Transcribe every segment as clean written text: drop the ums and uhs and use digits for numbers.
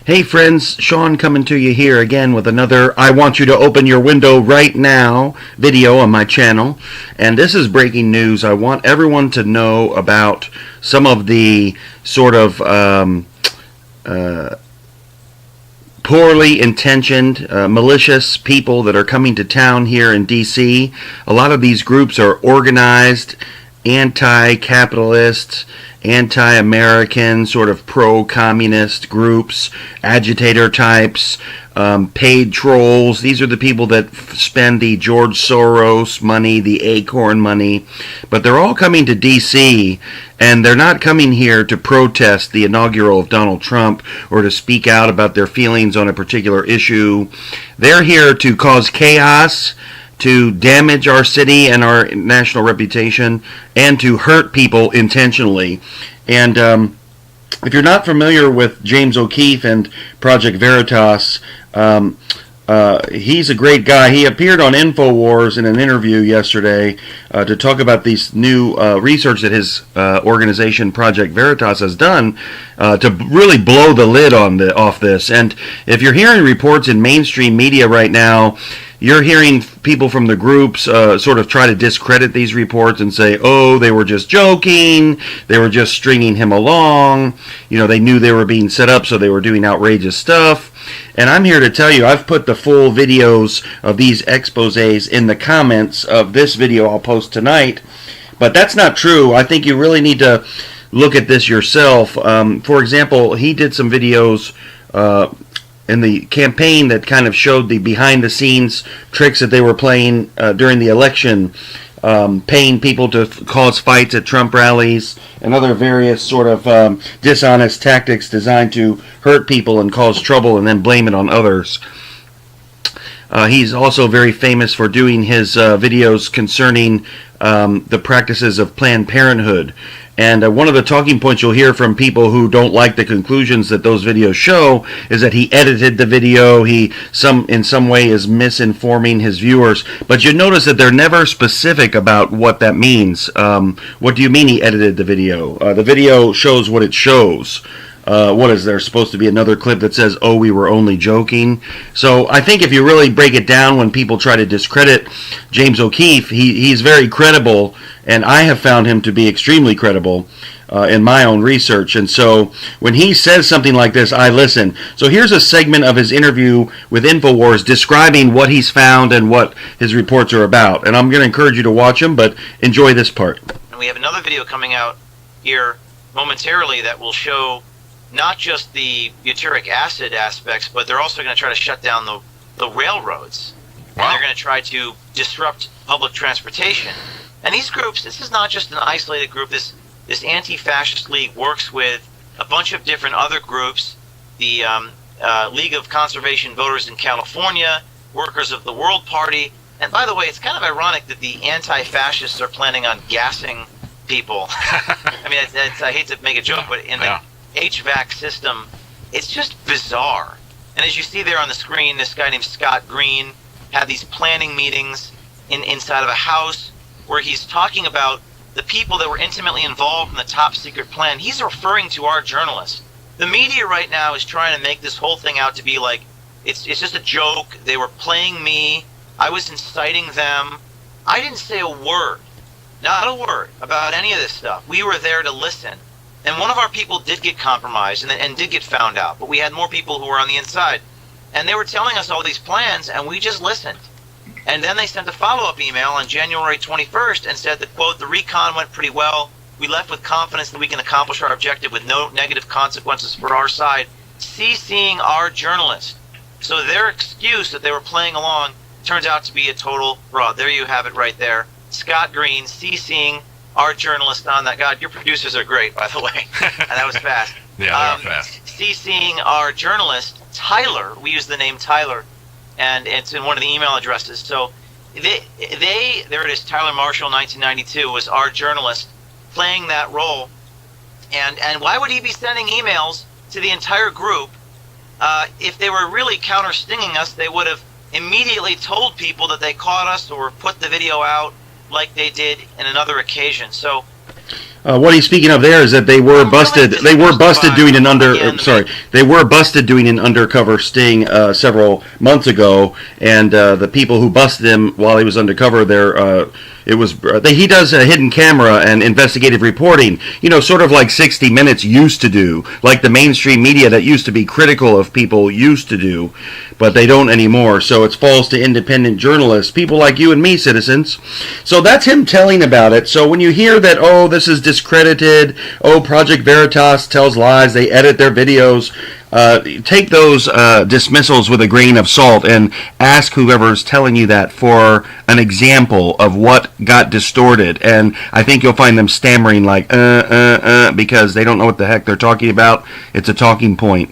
Hey friends, Sean coming to you here again with another I Want You to Open Your Window Right Now video on my channel. And this is breaking news. I want everyone to know about some of the sort of poorly intentioned, malicious people that are coming to town here in D.C. A lot of these groups are organized, anti-capitalist, anti-American, sort of pro-communist groups, agitator types, paid trolls. These are the people that spend the George Soros money, the Acorn money. But they're all coming to D.C., and they're not coming here to protest the inaugural of Donald Trump or to speak out about their feelings on a particular issue. They're here to cause chaos, to damage our city and our national reputation, and to hurt people intentionally. And if you're not familiar with James O'Keefe and Project Veritas, he's a great guy. He appeared on InfoWars in an interview yesterday to talk about this new research that his organization, Project Veritas, has done to really blow the lid off this. And if you're hearing reports in mainstream media right now, you're hearing people from the groups sort of try to discredit these reports and say, oh, they were just joking, they were just stringing him along, you know, they knew they were being set up, so they were doing outrageous stuff. And I'm here to tell you, I've put the full videos of these exposés in the comments of this video I'll post tonight. But that's not true. I think you really need to look at this yourself. For example, he did some videos in the campaign that kind of showed the behind-the-scenes tricks that they were playing during the election, paying people to cause fights at Trump rallies and other various sort of dishonest tactics designed to hurt people and cause trouble and then blame it on others. He's also very famous for doing his videos concerning the practices of Planned Parenthood. And one of the talking points you'll hear from people who don't like the conclusions that those videos show is that he edited the video, he in some way is misinforming his viewers. But you notice that they're never specific about what that means. What do you mean he edited the video? The video shows what it shows. What is there supposed to be another clip that says, oh, we were only joking? So I think if you really break it down, when people try to discredit James O'Keefe, he's very credible, and I have found him to be extremely credible in my own research. And so when he says something like this, I listen. So here's a segment of his interview with InfoWars describing what he's found and what his reports are about. And I'm going to encourage you to watch them, but enjoy this part. And we have another video coming out here momentarily that will show not just the butyric acid aspects, but they're also going to try to shut down the railroads. Wow. And they're going to try to disrupt public transportation. And these groups, this is not just an isolated group. This Anti-Fascist League works with a bunch of different other groups. The League of Conservation Voters in California, Workers of the World Party. And by the way, it's kind of ironic that the anti-fascists are planning on gassing people. I mean, I hate to make a joke, but in the HVAC system, it's just bizarre. And as you see there on the screen, this guy named Scott Green had these planning meetings inside of a house where he's talking about the people that were intimately involved in the top secret plan. He's referring to our journalists. The media right now is trying to make this whole thing out to be like it's just a joke. They were playing me. I was inciting them. I didn't say a word, not a word about any of this stuff. We were there to listen. And one of our people did get compromised and did get found out. But we had more people who were on the inside. And they were telling us all these plans, and we just listened. And then they sent a follow-up email on January 21st and said that, quote, the recon went pretty well. We left with confidence that we can accomplish our objective with no negative consequences for our side, CCing our journalist. So their excuse that they were playing along turns out to be a total fraud. There you have it right there. Scott Green CCing our journalist on that. God, your producers are great, by the way. And that was fast. Yeah, they were fast. CCing our journalist, Tyler. We use the name Tyler, and it's in one of the email addresses. So there it is, Tyler Marshall, 1992, was our journalist playing that role. And why would he be sending emails to the entire group? If they were really counter-stinging us, they would have immediately told people that they caught us or put the video out like they did in another occasion. So What he's speaking of there is that they were busted. They were busted doing an They were busted doing an undercover sting several months ago, and the people who busted him while he was undercover, he does a hidden camera and investigative reporting. Sort of like 60 Minutes used to do, like the mainstream media that used to be critical of people used to do, but they don't anymore. So it falls to independent journalists, people like you and me, citizens. So that's him telling about it. So when you hear that, this is discredited, Project Veritas tells lies, they edit their videos, take those dismissals with a grain of salt and ask whoever's telling you that for an example of what got distorted. And I think you'll find them stammering like, because they don't know what the heck they're talking about. It's a talking point.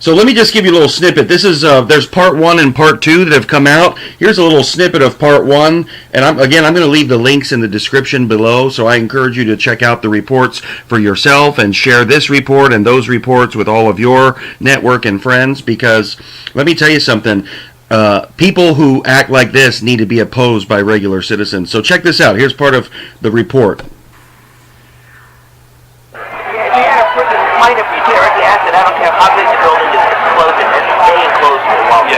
So let me just give you a little snippet. This is there's part 1 and part 2 that have come out. Here's a little snippet of part 1, and I'm going to leave the links in the description below, so I encourage you to check out the reports for yourself and share this report and those reports with all of your network and friends, because let me tell you something. People who act like this need to be opposed by regular citizens. So check this out. Here's part of the report. Might have butyric acid. I don't care how big the building is, it's closing. It's staying closed for a while.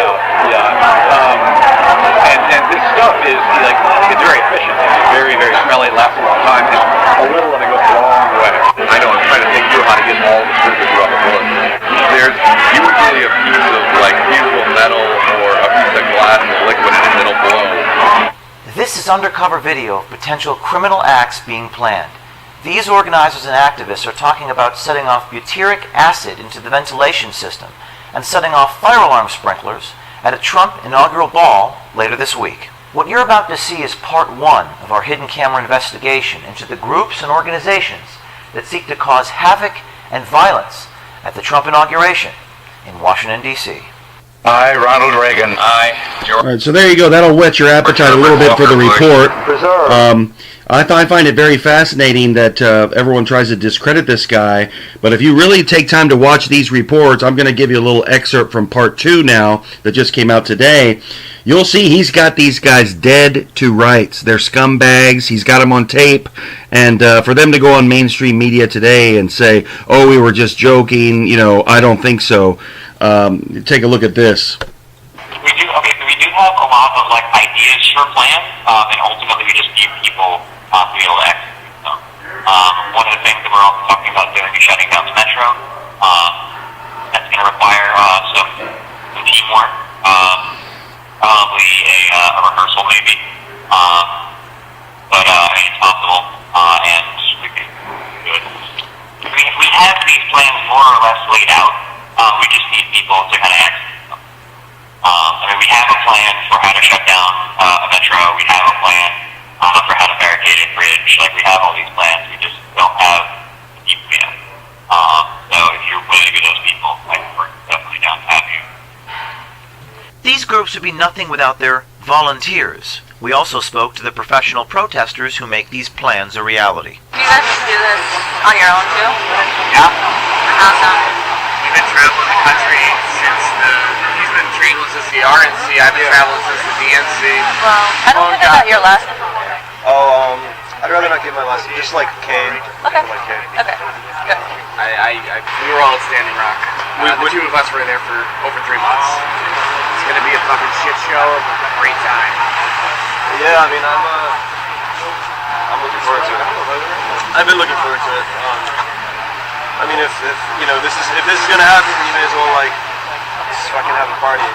And this stuff is it's very efficient. It's very, very smelly. It lasts a long time. And a little and it goes a long way. I know. I'm trying to think through how to get all the surface off the board. There's usually a piece of fusible metal or a piece of glass with liquid in it that'll blow. This is undercover video of potential criminal acts being planned. These organizers and activists are talking about setting off butyric acid into the ventilation system and setting off fire alarm sprinklers at a Trump inaugural ball later this week. What you're about to see is part 1 of our hidden camera investigation into the groups and organizations that seek to cause havoc and violence at the Trump inauguration in Washington, D.C. I, Ronald Reagan. I, George. All right, so there you go. That'll whet your appetite a little bit for the report. I find it very fascinating that everyone tries to discredit this guy, but if you really take time to watch these reports, I'm going to give you a little excerpt from part 2 now that just came out today. You'll see he's got these guys dead to rights. They're scumbags. He's got them on tape, and for them to go on mainstream media today and say, we were just joking, I don't think so. Take a look at this. We do have a lot of ideas for plans, and ultimately we just need people to be able to execute them. One of the things that we're also talking about doing is shutting down the metro. That's going to require some teamwork, probably a rehearsal maybe, but it's possible, and we can do it. We have these plans more or less laid out. We just need people to kind of execute them. We have a plan for how to shut down a metro. We have a plan for how to barricade a bridge. We have all these plans. We just don't have the people yet. So if you're willing to be those people, we're definitely down to have you. These groups would be nothing without their volunteers. We also spoke to the professional protesters who make these plans a reality. You guys just do this on your own too? Yeah. How's that? We've been traveling the country since he's been traveling since the RNC. I've been traveling since the DNC. Well, I don't think I got your last name. I'd rather not give my last name. Just like Kane. Okay. Kane. Okay. Good. We were all at Standing Rock. The two of us were there for over 3 months. It's gonna be a fucking shit show, but a great time. Yeah, I'm looking forward to it. I've been looking forward to it. If this is gonna happen, you may as well just fucking have a party.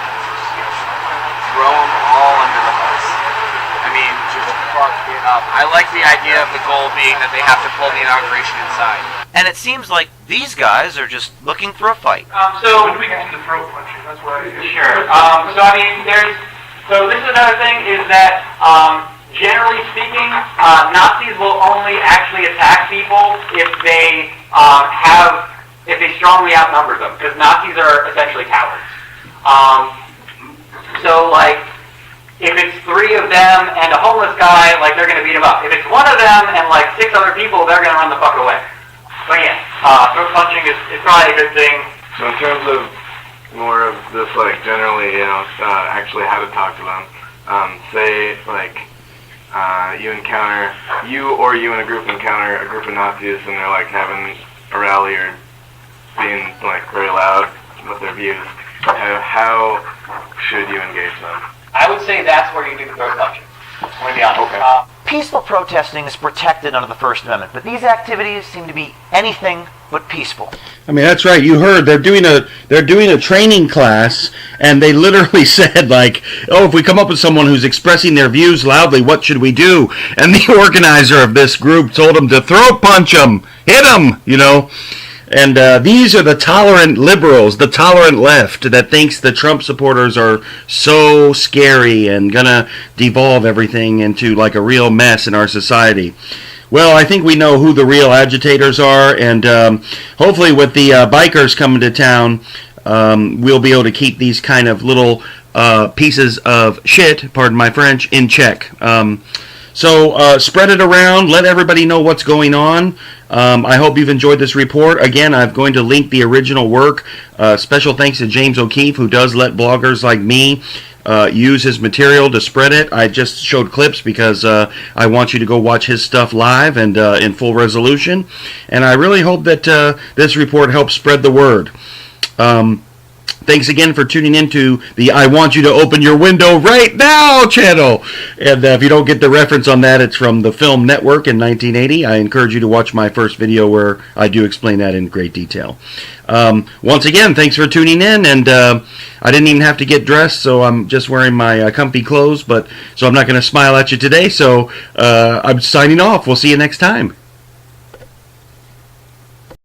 Throw them all under the bus. Just fuck it up. I like the idea of the goal being that they have to pull the inauguration inside. And it seems like these guys are just looking for a fight. So we get into the throat punching. That's why. Sure. So this is another thing is that generally speaking, Nazis will only actually attack people if they strongly outnumber them, because Nazis are essentially cowards. If it's 3 of them and a homeless guy, they're going to beat him up. If it's 1 of them and 6 other people, they're going to run the fuck away. But yeah, throat punching is probably a good thing. So in terms of more of this, generally, actually how to talk to them, say, you and a group encounter a group of Nazis, and they're like having a rally or being like very loud with their views, how should you engage them? I would say that's where you do the throat punching. I'm going to be honest. Okay. Peaceful protesting is protected under the First Amendment, but these activities seem to be anything but peaceful. I mean, that's right. You heard they're doing a training class, and they literally said, like, oh, if we come up with someone who's expressing their views loudly, what should we do? And the organizer of this group told them to throat punch them, hit them, you know. And these are the tolerant liberals, the tolerant left that thinks the Trump supporters are so scary and gonna devolve everything into like a real mess in our society. Well, I think we know who the real agitators are, and hopefully with the bikers coming to town, we'll be able to keep these kind of little pieces of shit, pardon my French, in check. So spread it around, let everybody know what's going on. I hope you've enjoyed this report. Again, I'm going to link the original work. Special thanks to James O'Keefe, who does let bloggers like me use his material to spread it. I just showed clips because I want you to go watch his stuff live and in full resolution. And I really hope that this report helps spread the word. Thanks again for tuning into the I Want You to Open Your Window Right Now channel. And if you don't get the reference on that, it's from the Film Network in 1980. I encourage you to watch my first video where I do explain that in great detail. Once again, thanks for tuning in. And I didn't even have to get dressed, so I'm just wearing my comfy clothes. So I'm not going to smile at you today. So I'm signing off. We'll see you next time.